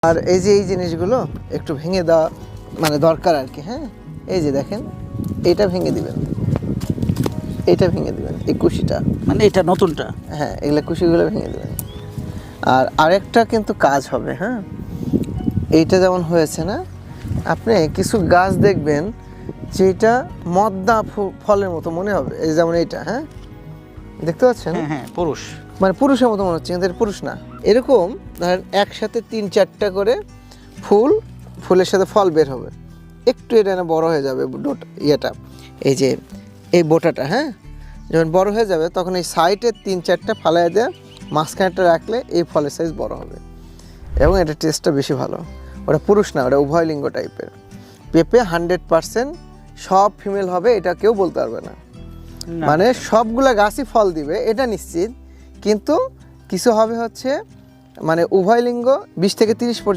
আর এই যে এই জিনিসগুলো একটু ভেঙে দেওয়া মানে দরকার আর কি। হ্যাঁ, এই যে দেখেন, এইটা ভেঙে দিবেন, এইটা ভেঙে দিবেন, এই কুশিটা, মানে এটা নতুনটা। হ্যাঁ এগুলো কুশিগুলো ভেঙে দিবেন। আর আরেকটা কিন্তু কাজ হবে, হ্যাঁ এইটা যেমন হয়েছে না, আপনি কিছু গাছ দেখবেন যেটা মদ্দা ফলের মতো মনে হবে, এই যেমন এইটা, হ্যাঁ দেখতে পাচ্ছেন, হ্যাঁ হ্যাঁ, পুরুষ। মানে পুরুষের মতো মনে হচ্ছে কিন্তু এটা পুরুষ না। এরকম ধরেন একসাথে 3-4টা করে ফুলের সাথে ফল বের হবে, একটু এটা না বড় হয়ে যাবে ইয়েটা, এই যে এই বোটাটা, হ্যাঁ যখন বড় হয়ে যাবে তখন এই সাইডে 3-4টা ফালাই দেওয়া, মাঝখানেটা রাখলে এই ফলের সাইজ বড় হবে এবং এটা টেস্টটা বেশি ভালো। ওটা পুরুষ না, ওটা উভয়লিঙ্গ টাইপের পেঁপে। 100% সব ফিমেল হবে এটা কেউ বলতে পারবে না, মানে সবগুলা গাছই ফল দিবে এটা নিশ্চিত, কিন্তু কিছু হবে হচ্ছে মানে উভয়লিঙ্গ 20 থেকে 30